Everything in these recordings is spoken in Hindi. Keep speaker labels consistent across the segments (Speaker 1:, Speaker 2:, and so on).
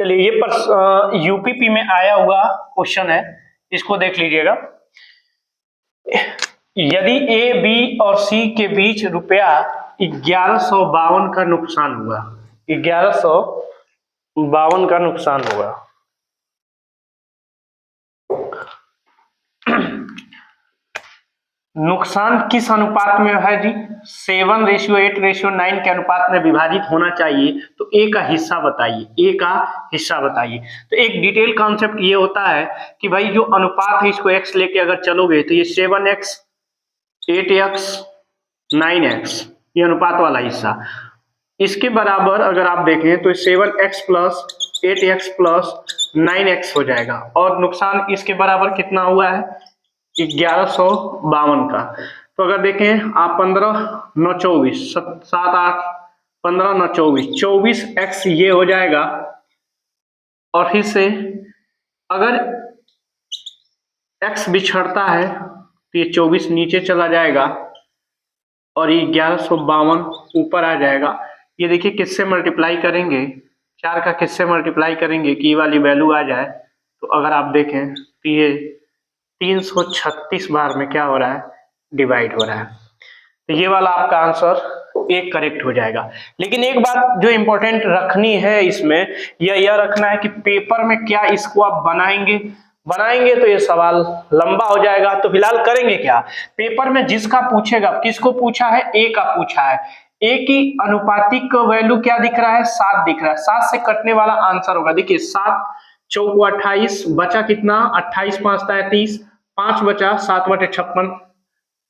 Speaker 1: चलिए ये यूपीपी में आया हुआ क्वेश्चन है, इसको देख लीजिएगा। यदि ए बी और सी के बीच रुपया 1152 का नुकसान हुआ, 1152 का नुकसान हुआ, नुकसान किस अनुपात में है जी? 7:8:9 के अनुपात में विभाजित होना चाहिए। तो ए का हिस्सा बताइए, ए का हिस्सा बताइए। तो एक डिटेल कॉन्सेप्ट ये होता है कि भाई जो अनुपात है इसको x लेके अगर चलोगे तो ये 7x 8x 9x ये अनुपात वाला हिस्सा, इसके बराबर अगर आप देखें तो 7x plus 8x plus 9x हो जाएगा। और नुकसान इसके बराबर कितना हुआ है? 1152 का। तो अगर देखें आप 15 9 24 7 8 15 9 24 24x ये हो जाएगा। और फिर से अगर x बिछड़ता है तो ये 24 नीचे चला जाएगा और ये 1152 ऊपर आ जाएगा। ये देखिए किससे मल्टीप्लाई करेंगे, 4 का किससे मल्टीप्लाई करेंगे कि ये वाली वैल्यू आ जाए। तो अगर आप देखें तो ये 336 बार में क्या हो रहा है? डिवाइड हो रहा है। तो ये वाला आपका आंसर एक करेक्ट हो जाएगा। लेकिन एक बात जो इंपॉर्टेंट रखनी है इसमें, यह रखना है कि पेपर में क्या इसको आप बनाएंगे तो ये सवाल लंबा हो जाएगा। तो फिलहाल करेंगे क्या, पेपर में जिसका पूछेगा, किसको पूछा है? ए का पूछा है। ए की अनुपातिक वैल्यू क्या दिख रहा है? 7 दिख रहा है। 7 से कटने वाला आंसर होगा, देखिए 7 चौको 28, बचा कितना? 28 5 33, 5 बचा 7/56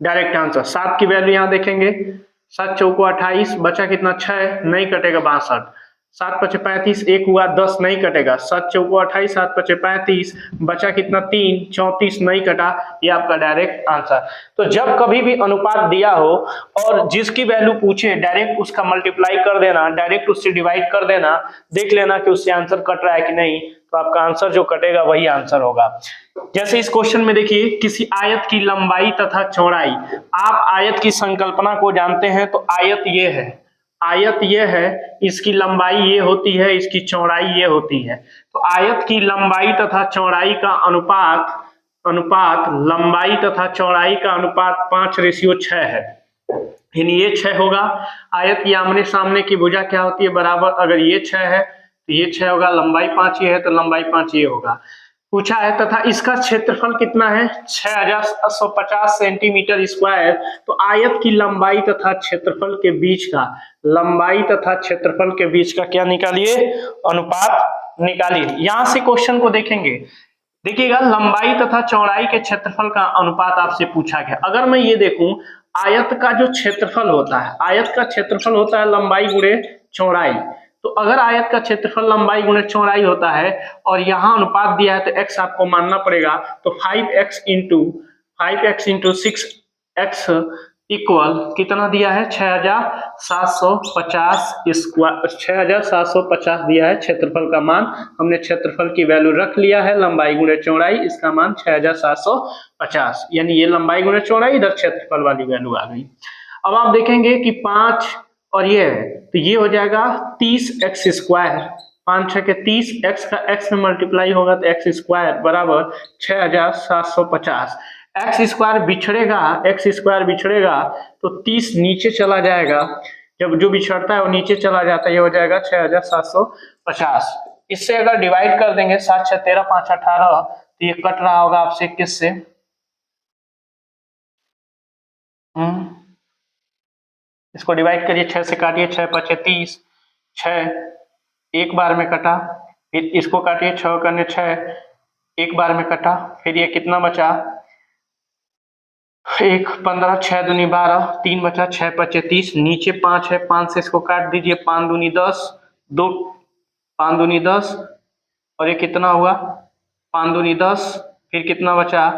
Speaker 1: डायरेक्ट आंसर। 7 की वैल्यू यहाँ देखेंगे, 7 चौको 28, बचा कितना? 6 नहीं कटेगा 62, 7 5 35 1 हुआ 10 नहीं कटेगा, 7 चौको 28 7 5 35, बचा कितना? 3 34 नहीं कटा, ये आपका डायरेक्ट आंसर। तो जब कभी भी अनुपात दिया हो और जिसकी वैल्यू पूछे डायरेक्ट उसका मल्टीप्लाई कर देना, डायरेक्ट उससे डिवाइड कर देना, देख लेना कि उससे आंसर कट रहा है कि नहीं। तो आपका आंसर जो कटेगा वही आंसर होगा। जैसे इस क्वेश्चन में देखिए, किसी आयत की लंबाई तथा चौड़ाई, आप आयत की संकल्पना को जानते हैं। तो आयत ये है, आयत ये है, इसकी लंबाई ये होती है, इसकी चौड़ाई ये होती है। तो आयत की लंबाई तथा चौड़ाई का अनुपात लंबाई तथा चौड़ाई का अनुपात 5:6 है। यानी ये 6 होगा। आयत की आमने सामने की भुजा क्या होती है? बराबर। अगर ये 6 है तो ये 6 होगा, लंबाई 5 ये है तो लंबाई 5 ये होगा। पूछा है तथा इसका क्षेत्रफल कितना है? 6850 सेंटीमीटर स्क्वायर। तो आयत की लंबाई तथा क्षेत्रफल के बीच का, लंबाई तथा क्षेत्रफल के बीच का क्या निकालिए? अनुपात निकालिए। यहां से क्वेश्चन को देखेंगे, देखिएगा लंबाई तथा चौड़ाई के क्षेत्रफल का अनुपात आपसे पूछा गया। अगर मैं ये देखूं, आयत का जो क्षेत्रफल होता है, आयत का क्षेत्रफल होता है लंबाई गुणे चौड़ाई। तो अगर आयत का क्षेत्रफल लंबाई गुणे चौड़ाई होता है और यहाँ अनुपात दिया है तो x आपको मानना पड़ेगा। तो 5x इंटू 6x इक्वल कितना दिया है? 6750 स्क्वायर, 6750 दिया है क्षेत्रफल का मान। हमने क्षेत्रफल की वैल्यू रख लिया है, लंबाई गुणे चौड़ाई, इसका मान 6750। यानी ये लंबाई गुणे चौड़ाई, इधर क्षेत्रफल वाली वैल्यू आ गई। अब आप देखेंगे कि 5 और ये है तो ये हो जाएगा 30x स्क्वायर। 5 6 के 30, x का x में मल्टीप्लाई होगा तो x स्क्वायर बराबर 6750। x स्क्वायर बिछड़ेगा तो 30 नीचे चला जाएगा। जब जो बिछड़ता है वो नीचे चला जाता है, ये हो जाएगा 6750। इससे अगर डिवाइड कर देंगे 7 6 13 5 18, तो ये कट रहा होगा आपसे किससे? इसको डिवाइड करिए, 6 से काटिए, 6 5 30, 6 एक बार में कटा। फिर इसको काटिए, 6 करने 6 एक बार में कटा। फिर ये कितना बचा? 1 15, 6 दूनी 12, 3 बचा, 6 5 30, नीचे 5 है, 5 से इसको काट दीजिए, 5 दूनी 10, 2 5 दूनी 10 और ये कितना हुआ? 5 दूनी 10, फिर कितना बचा?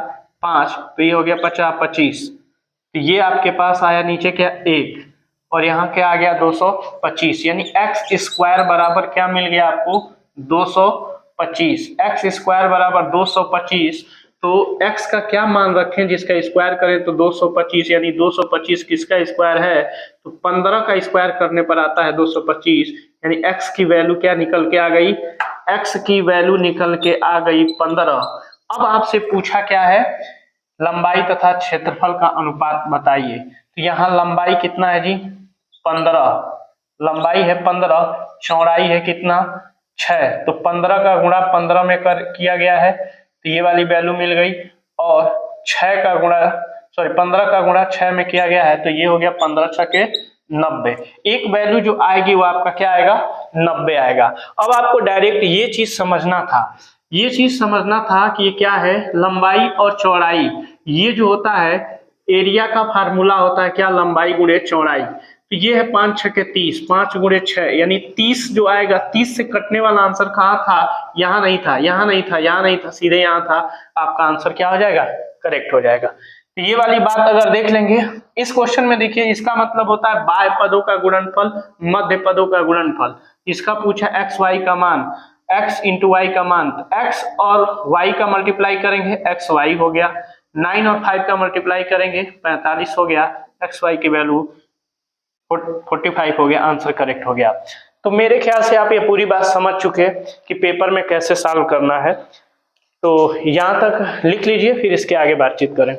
Speaker 1: 5, तो ये हो गया 50 25। तो ये आपके पास आया नीचे क्या? 1 और यहाँ क्या आ गया? 225। यानी x स्क्वायर बराबर क्या मिल गया आपको? 225। x स्क्वायर बराबर 225। तो x का क्या मान रखें जिसका स्क्वायर करें तो 225, यानी 225 किसका स्क्वायर है? तो 15 का स्क्वायर करने पर आता है 225। यानी x की वैल्यू क्या निकल के आ गई? x की वैल्यू निकल के आ गई 15। अब आपसे पूछा क्या है, लंबाई तथा क्षेत्रफल का अनुपात बताइए। तो यहाँ लंबाई कितना है जी 15, लंबाई है 15, चौड़ाई है कितना 6, तो 15 का गुणा 15 में किया गया है तो ये वाली वैल्यू मिल गई, और 6 का गुणा 15 का गुणा 6 में किया गया है तो ये हो गया 15 छके 90। एक वैल्यू जो आएगी वो आपका क्या आएगा 90 आएगा। अब आपको डायरेक्ट ये चीज समझना था, ये चीज समझना था कि ये क्या है, लंबाई और चौड़ाई। ये जो होता है एरिया का फार्मूला होता है क्या, लंबाई गुणे चौड़ाई। तो ये है 5 छके 30, 5 गुणे 6 यानी 30 जो आएगा, 30 से कटने वाला आंसर कहाँ था, यहाँ नहीं था, यहाँ नहीं था, यहाँ नहीं था, सीधे यहाँ था। आपका आंसर क्या हो जाएगा, करेक्ट हो जाएगा। तो ये वाली बात अगर देख लेंगे इस क्वेश्चन में, देखिए इसका मतलब होता है बाह्य पदों का गुणनफल, मध्य पदों का गुणनफल। इसका पूछा एक्स वाई का मान, x इंटू वाई का मान, x और y का मल्टीप्लाई करेंगे एक्स वाई हो गया, 9 और 5 का मल्टीप्लाई करेंगे 45 हो गया, एक्स वाई की वैल्यू 45 हो गया, आंसर करेक्ट हो गया। तो मेरे ख्याल से आप ये पूरी बात समझ चुके कि पेपर में कैसे सॉल्व करना है। तो यहाँ तक लिख लीजिए, फिर इसके आगे बातचीत करें।